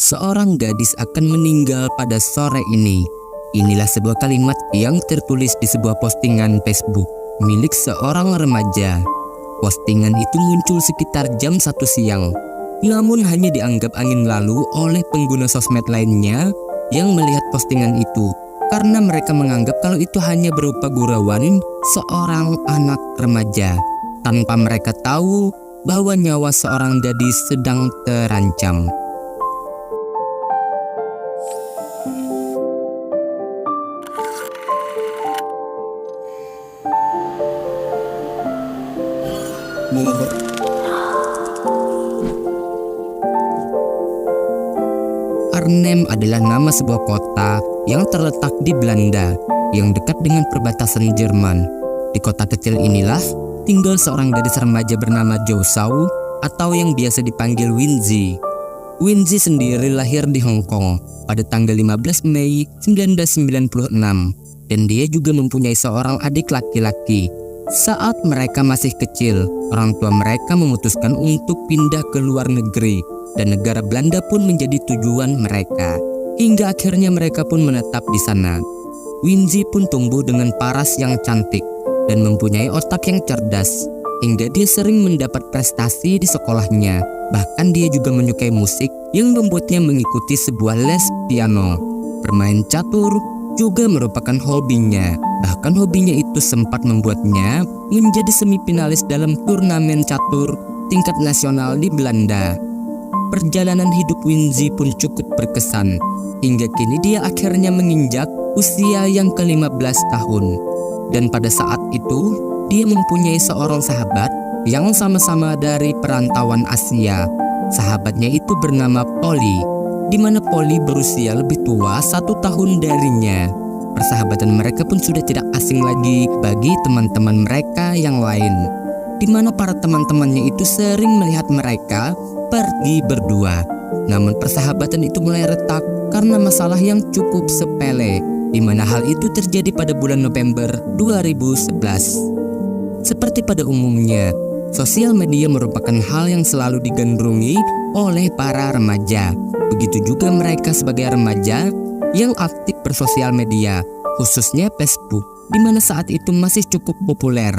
seorang gadis akan meninggal pada sore ini. Inilah sebuah kalimat yang tertulis di sebuah postingan Facebook milik seorang remaja. Postingan itu muncul sekitar jam 1 siang, namun hanya dianggap angin lalu oleh pengguna sosmed lainnya yang melihat postingan itu, karena mereka menganggap kalau itu hanya berupa gurauan seorang anak remaja, tanpa mereka tahu bahwa nyawa seorang gadis sedang terancam. Arnhem adalah nama sebuah kota yang terletak di Belanda yang dekat dengan perbatasan Jerman. Di kota kecil inilah tinggal seorang gadis remaja bernama Jo Sau atau yang biasa dipanggil Winzy. Winzy sendiri lahir di Hong Kong pada tanggal 15 Mei 1996 dan dia juga mempunyai seorang adik laki-laki. Saat mereka masih kecil, orang tua mereka memutuskan untuk pindah ke luar negeri dan negara Belanda pun menjadi tujuan mereka. Hingga akhirnya mereka pun menetap di sana. Winzy pun tumbuh dengan paras yang cantik dan mempunyai otak yang cerdas, hingga dia sering mendapat prestasi di sekolahnya. Bahkan dia juga menyukai musik yang membuatnya mengikuti sebuah les piano. Bermain catur juga merupakan hobinya. Bahkan hobinya itu sempat membuatnya menjadi semifinalis dalam turnamen catur tingkat nasional di Belanda. Perjalanan hidup Winzy pun cukup berkesan, hingga kini dia akhirnya menginjak usia yang ke-15 tahun. Dan pada saat itu, dia mempunyai seorang sahabat yang sama-sama dari perantauan Asia. Sahabatnya itu bernama Polly, di mana Polly berusia lebih tua 1 tahun darinya. Persahabatan mereka pun sudah tidak asing lagi bagi teman-teman mereka yang lain, di mana para teman-temannya itu sering melihat mereka pergi berdua. Namun persahabatan itu mulai retak karena masalah yang cukup sepele, di mana hal itu terjadi pada bulan November 2011. Seperti pada umumnya, sosial media merupakan hal yang selalu digandrungi oleh para remaja. Begitu juga mereka sebagai remaja yang aktif bersosial media, khususnya Facebook, di mana saat itu masih cukup populer.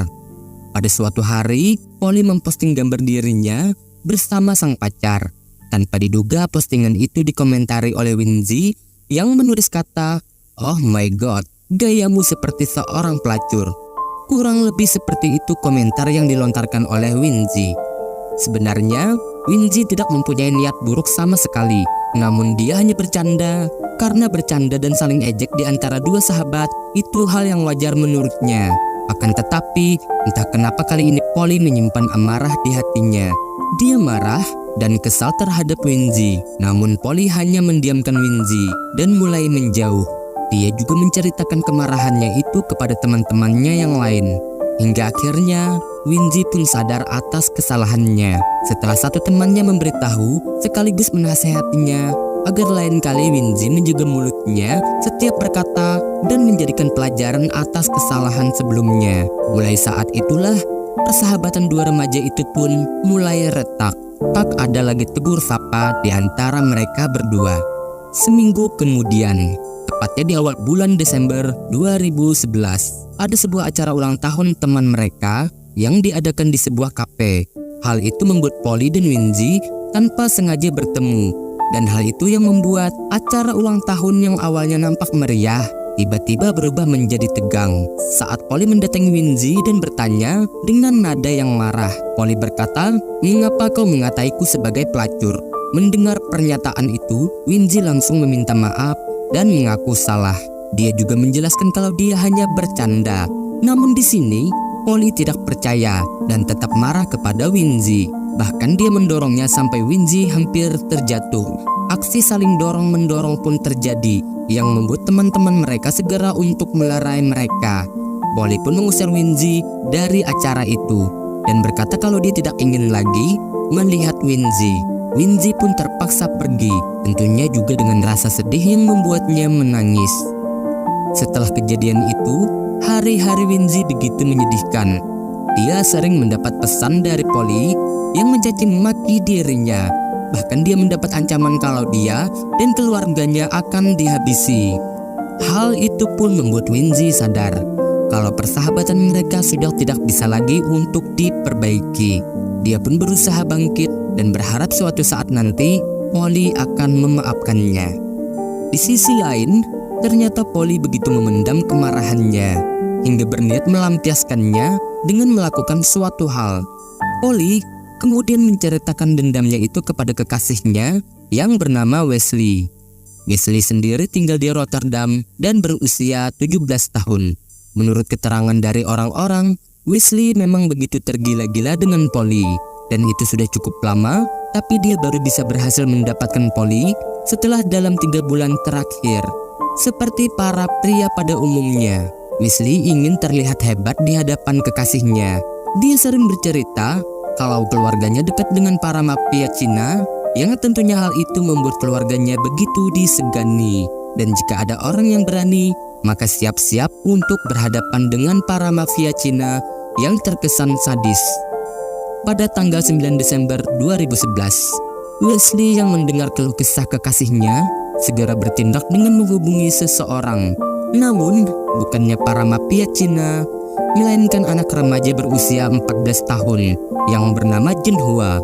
Pada suatu hari, Polly memposting gambar dirinya bersama sang pacar. Tanpa diduga, postingan itu dikomentari oleh Winzy yang menulis kata, "Oh my god, gayamu seperti seorang pelacur." Kurang lebih seperti itu komentar yang dilontarkan oleh Winzy. Sebenarnya, Winzy tidak mempunyai niat buruk sama sekali, namun dia hanya bercanda. Karena bercanda dan saling ejek di antara dua sahabat itu hal yang wajar menurutnya. Akan tetapi, entah kenapa kali ini Polly menyimpan amarah di hatinya. Dia marah dan kesal terhadap Winzy, namun Polly hanya mendiamkan Winzy dan mulai menjauh. Dia juga menceritakan kemarahannya itu kepada teman-temannya yang lain. Hingga akhirnya Winzy pun sadar atas kesalahannya setelah satu temannya memberitahu sekaligus menasehatinya agar lain kali Winzy menjaga mulutnya setiap berkata dan menjadikan pelajaran atas kesalahan sebelumnya. Mulai saat itulah persahabatan dua remaja itu pun mulai retak. Tak ada lagi tegur sapa di antara mereka berdua. Seminggu kemudian, tepatnya di awal bulan Desember 2011, ada sebuah acara ulang tahun teman mereka yang diadakan di sebuah kafe. Hal itu membuat Polly dan Winzy tanpa sengaja bertemu. Dan hal itu yang membuat acara ulang tahun yang awalnya nampak meriah tiba-tiba berubah menjadi tegang. Saat Polly mendatangi Winzy dan bertanya dengan nada yang marah, Polly berkata, "Mengapa kau mengataiku sebagai pelacur?" Mendengar pernyataan itu, Winzy langsung meminta maaf dan mengaku salah. Dia juga menjelaskan kalau dia hanya bercanda. Namun di sini, Polly tidak percaya dan tetap marah kepada Winzy. Bahkan dia mendorongnya sampai Winzy hampir terjatuh. Aksi saling dorong-mendorong pun terjadi yang membuat teman-teman mereka segera untuk melerai mereka. Polly pun mengusir Winzy dari acara itu dan berkata kalau dia tidak ingin lagi melihat Winzy. Winzy pun terpaksa pergi, tentunya juga dengan rasa sedih yang membuatnya menangis. Setelah kejadian itu, hari-hari Winzy begitu menyedihkan. Dia sering mendapat pesan dari Polly yang mencaci maki dirinya. Bahkan dia mendapat ancaman kalau dia dan keluarganya akan dihabisi. Hal itu pun membuat Winji sadar kalau persahabatan mereka sudah tidak bisa lagi untuk diperbaiki. Dia pun berusaha bangkit dan berharap suatu saat nanti Polly akan memaafkannya. Di sisi lain, ternyata Polly begitu memendam kemarahannya hingga berniat melampiaskannya dengan melakukan suatu hal. Polly kemudian menceritakan dendamnya itu kepada kekasihnya yang bernama Wesley. Wesley sendiri tinggal di Rotterdam dan berusia 17 tahun. Menurut keterangan dari orang-orang, Wesley memang begitu tergila-gila dengan Polly, dan itu sudah cukup lama, tapi dia baru bisa berhasil mendapatkan Polly setelah dalam 3 bulan terakhir. Seperti para pria pada umumnya, Wesley ingin terlihat hebat di hadapan kekasihnya. Dia sering bercerita kalau keluarganya dekat dengan para mafia Cina, yang tentunya hal itu membuat keluarganya begitu disegani. Dan jika ada orang yang berani, maka siap-siap untuk berhadapan dengan para mafia Cina yang terkesan sadis. Pada tanggal 9 Desember 2011, Wesley yang mendengar keluh kesah kekasihnya segera bertindak dengan menghubungi seseorang. Namun, bukannya para mafia Cina, melainkan anak remaja berusia 14 tahun yang bernama Jinhua,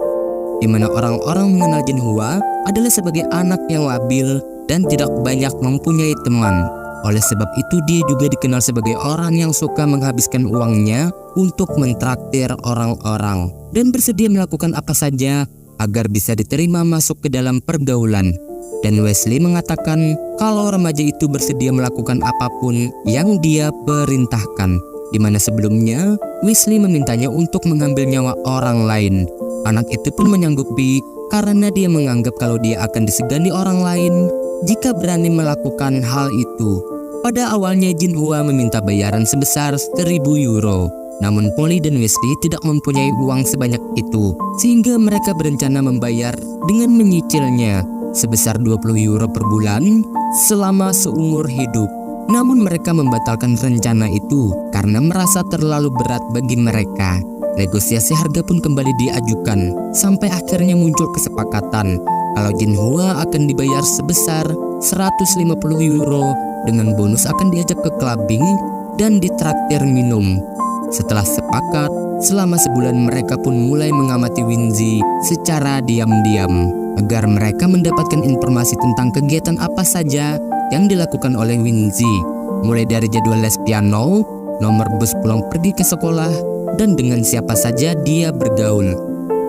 di mana orang-orang mengenal Jinhua adalah sebagai anak yang labil dan tidak banyak mempunyai teman. Oleh sebab itu dia juga dikenal sebagai orang yang suka menghabiskan uangnya untuk mentraktir orang-orang dan bersedia melakukan apa saja agar bisa diterima masuk ke dalam pergaulan. Dan Wesley mengatakan kalau remaja itu bersedia melakukan apapun yang dia perintahkan, di mana sebelumnya Wesley memintanya untuk mengambil nyawa orang lain. Anak itu pun menyanggupi karena dia menganggap kalau dia akan disegani orang lain jika berani melakukan hal itu. Pada awalnya Jinhua meminta bayaran sebesar 1.000 euro. Namun Polly dan Wesley tidak mempunyai uang sebanyak itu, sehingga mereka berencana membayar dengan menyicilnya sebesar 20 euro per bulan selama seumur hidup. Namun mereka membatalkan rencana itu karena merasa terlalu berat bagi mereka. Negosiasi harga pun kembali diajukan sampai akhirnya muncul kesepakatan kalau Jinhua akan dibayar sebesar 150 euro dengan bonus akan diajak ke clubbing dan ditraktir minum. Setelah sepakat, selama sebulan mereka pun mulai mengamati Winji secara diam-diam agar mereka mendapatkan informasi tentang kegiatan apa saja yang dilakukan oleh Winji, mulai dari jadwal les piano, nomor bus pulang pergi ke sekolah, dan dengan siapa saja dia bergaul.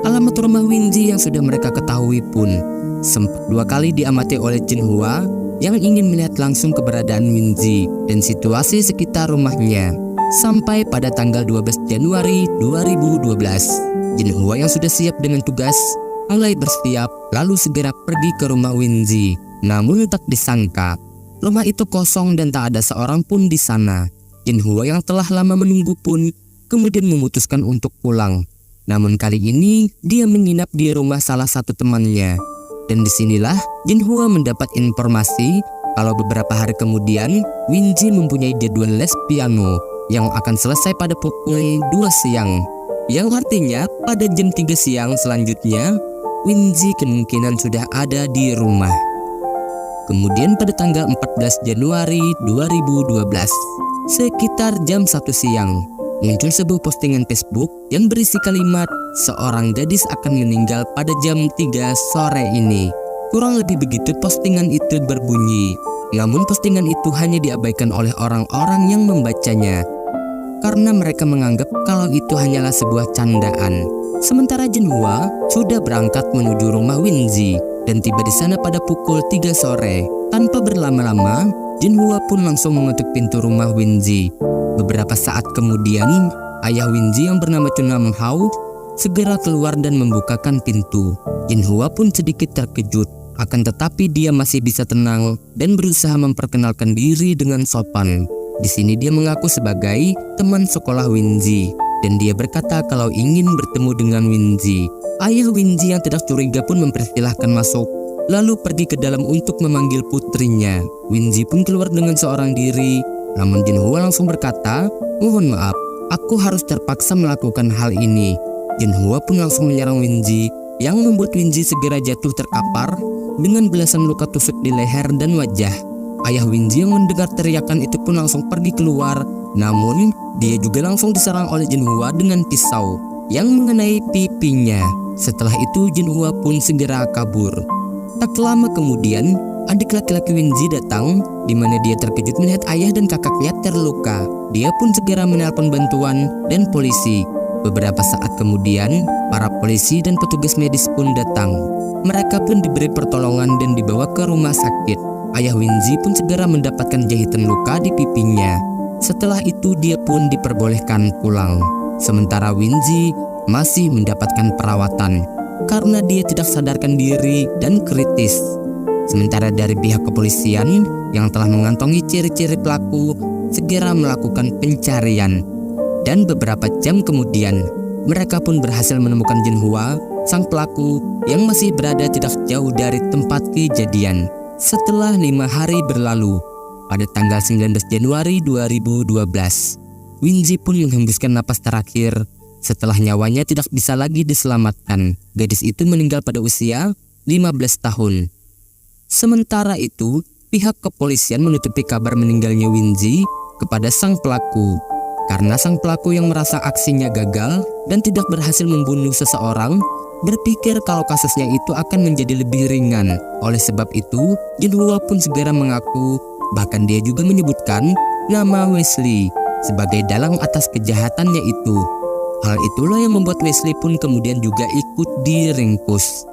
Alamat rumah Winji yang sudah mereka ketahui pun sempat 2 kali diamati oleh Jinhua yang ingin melihat langsung keberadaan Winji dan situasi sekitar rumahnya. Sampai pada tanggal 12 Januari 2012, Jinhua yang sudah siap dengan tugas mulai bersiap lalu segera pergi ke rumah Winji. Namun tak disangka, rumah itu kosong dan tak ada seorang pun di sana. Jinhua yang telah lama menunggu pun kemudian memutuskan untuk pulang. Namun kali ini dia menginap di rumah salah satu temannya. Dan disinilah Jinhua mendapat informasi kalau beberapa hari kemudian Winji mempunyai jadwal les piano yang akan selesai pada pukul 2 siang. Yang artinya pada jam 3 siang selanjutnya Winji kemungkinan sudah ada di rumah. Kemudian pada tanggal 14 Januari 2012, sekitar jam 1 siang, muncul sebuah postingan Facebook yang berisi kalimat seorang gadis akan meninggal pada jam 3 sore ini. Kurang lebih begitu postingan itu berbunyi. Namun postingan itu hanya diabaikan oleh orang-orang yang membacanya karena mereka menganggap kalau itu hanyalah sebuah candaan. Sementara Jinhua sudah berangkat menuju rumah Winji dan tiba di sana pada pukul 3 sore. Tanpa berlama-lama, Jinhua pun langsung mengetuk pintu rumah Winji. Beberapa saat kemudian, ayah Winji yang bernama Chun Nam Hao segera keluar dan membukakan pintu. Jinhua pun sedikit terkejut, akan tetapi dia masih bisa tenang dan berusaha memperkenalkan diri dengan sopan. Di sini dia mengaku sebagai teman sekolah Winji dan dia berkata kalau ingin bertemu dengan Winji. Ayah Winji yang tidak curiga pun mempersilahkan masuk, lalu pergi ke dalam untuk memanggil putrinya. Winji pun keluar dengan seorang diri. Namun Jinhua langsung berkata, "Mohon maaf, aku harus terpaksa melakukan hal ini." Jinhua pun langsung menyerang Winji yang membuat Winji segera jatuh terkapar dengan belasan luka tusuk di leher dan wajah. Ayah Winji yang mendengar teriakan itu pun langsung pergi keluar, namun dia juga langsung diserang oleh Jinhua dengan pisau yang mengenai pipinya. Setelah itu Jinhua pun segera kabur. Tak lama kemudian, adik laki-laki Winji datang, di mana dia terkejut melihat ayah dan kakaknya terluka. Dia pun segera menelpon bantuan dan polisi. Beberapa saat kemudian, para polisi dan petugas medis pun datang. Mereka pun diberi pertolongan dan dibawa ke rumah sakit. Ayah Winji pun segera mendapatkan jahitan luka di pipinya. Setelah itu dia pun diperbolehkan pulang. Sementara Winji masih mendapatkan perawatan karena dia tidak sadarkan diri dan kritis. Sementara dari pihak kepolisian yang telah mengantongi ciri-ciri pelaku segera melakukan pencarian. Dan beberapa jam kemudian mereka pun berhasil menemukan Jinhua, sang pelaku yang masih berada tidak jauh dari tempat kejadian. Setelah 5 hari berlalu, pada tanggal 19 Januari 2012, Winji pun menghembuskan napas terakhir setelah nyawanya tidak bisa lagi diselamatkan. Gadis itu meninggal pada usia 15 tahun. Sementara itu, pihak kepolisian menutupi kabar meninggalnya Winji kepada sang pelaku. Karena sang pelaku yang merasa aksinya gagal dan tidak berhasil membunuh seseorang, berpikir kalau kasusnya itu akan menjadi lebih ringan. Oleh sebab itu, Jinhua pun segera mengaku, bahkan dia juga menyebutkan nama Wesley sebagai dalang atas kejahatannya itu. Hal itulah yang membuat Wesley pun kemudian juga ikut diringkus.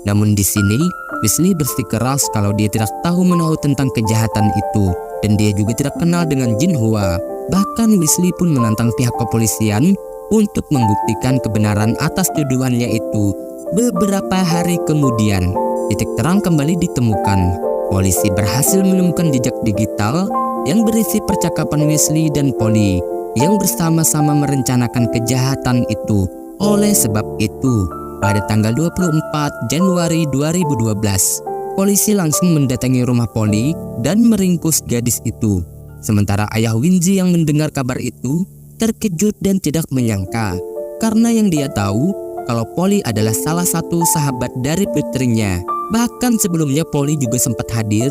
Namun di sini, Wesley bersikeras kalau dia tidak tahu menahu tentang kejahatan itu, dan dia juga tidak kenal dengan Jinhua. Bahkan Wesley pun menantang pihak kepolisian untuk membuktikan kebenaran atas tuduhannya itu. Beberapa hari kemudian, titik terang kembali ditemukan. Polisi berhasil menemukan jejak digital yang berisi percakapan Wesley dan Polly yang bersama-sama merencanakan kejahatan itu. Oleh sebab itu, pada tanggal 24 Januari 2012, polisi langsung mendatangi rumah Polly dan meringkus gadis itu. Sementara ayah Winji yang mendengar kabar itu terkejut dan tidak menyangka, karena yang dia tahu kalau Polly adalah salah satu sahabat dari putrinya. Bahkan sebelumnya Polly juga sempat hadir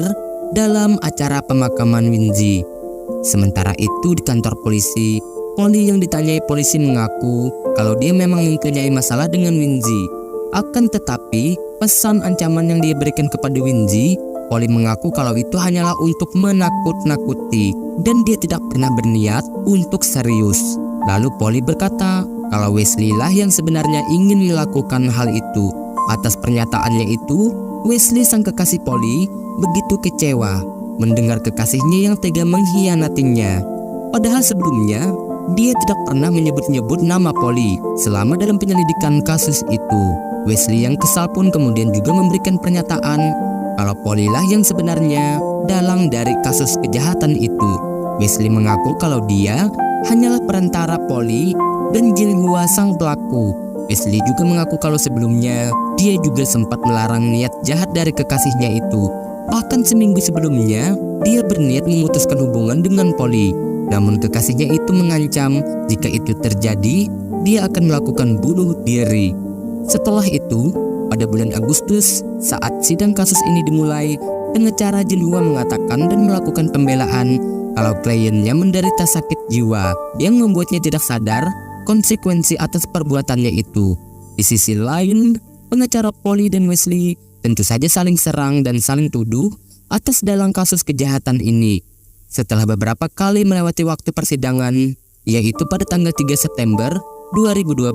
dalam acara pemakaman Winji. Sementara itu di kantor polisi, Polly yang ditanyai polisi mengaku kalau dia memang mempunyai masalah dengan Winji. Akan tetapi pesan ancaman yang dia berikan kepada Winji, Polly mengaku kalau itu hanyalah untuk menakut-nakuti dan dia tidak pernah berniat untuk serius. Lalu Polly berkata kalau Wesley lah yang sebenarnya ingin melakukan hal itu. Atas pernyataannya itu, Wesley sang kekasih Polly begitu kecewa mendengar kekasihnya yang tega mengkhianatinya. Padahal sebelumnya dia tidak pernah menyebut-nyebut nama Polly selama dalam penyelidikan kasus itu. Wesley yang kesal pun kemudian juga memberikan pernyataan kalau Polly lah yang sebenarnya dalang dari kasus kejahatan itu. Wesley mengaku kalau dia hanyalah perantara Polly dan Jinhua sang pelaku. Wesley juga mengaku kalau sebelumnya dia juga sempat melarang niat jahat dari kekasihnya itu. Bahkan seminggu sebelumnya dia berniat memutuskan hubungan dengan Polly. Namun kekasihnya itu mengancam jika itu terjadi dia akan melakukan bunuh diri. Setelah itu, pada bulan Agustus, saat sidang kasus ini dimulai, pengacara Jinhua mengatakan dan melakukan pembelaan kalau kliennya menderita sakit jiwa yang membuatnya tidak sadar konsekuensi atas perbuatannya itu. Di sisi lain, pengacara Polly dan Wesley tentu saja saling serang dan saling tuduh atas dalam kasus kejahatan ini. Setelah beberapa kali melewati waktu persidangan, yaitu pada tanggal 3 September 2012,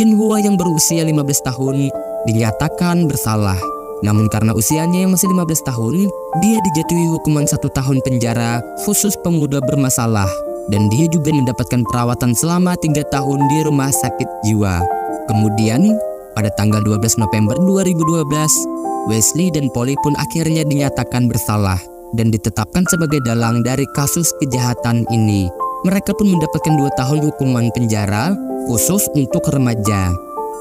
Jinhua yang berusia 15 tahun dinyatakan bersalah. Namun karena usianya yang masih 15 tahun, dia dijatuhi hukuman 1 tahun penjara khusus pemuda bermasalah. Dan dia juga mendapatkan perawatan selama 3 tahun di rumah sakit jiwa. Kemudian, pada tanggal 12 November 2012, Wesley dan Polly pun akhirnya dinyatakan bersalah dan ditetapkan sebagai dalang dari kasus kejahatan ini. Mereka pun mendapatkan 2 tahun hukuman penjara khusus untuk remaja.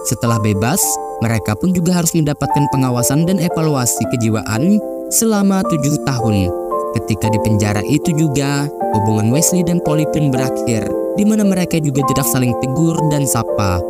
Setelah bebas, mereka pun juga harus mendapatkan pengawasan dan evaluasi kejiwaan selama 7 tahun. Ketika di penjara itu juga, hubungan Wesley dan Polly pun berakhir, di mana mereka juga tidak saling tegur dan sapa.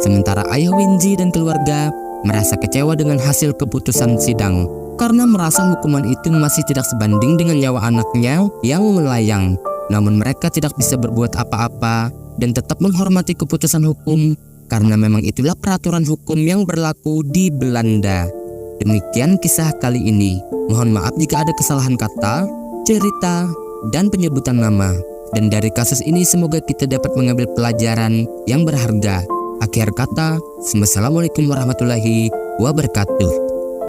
Sementara ayah Winji dan keluarga merasa kecewa dengan hasil keputusan sidang karena merasa hukuman itu masih tidak sebanding dengan nyawa anaknya yang melayang. Namun mereka tidak bisa berbuat apa-apa dan tetap menghormati keputusan hukum karena memang itulah peraturan hukum yang berlaku di Belanda. Demikian kisah kali ini. Mohon maaf jika ada kesalahan kata, cerita, dan penyebutan nama. Dan dari kasus ini semoga kita dapat mengambil pelajaran yang berharga. Akhir kata, wassalamualaikum warahmatullahi wabarakatuh.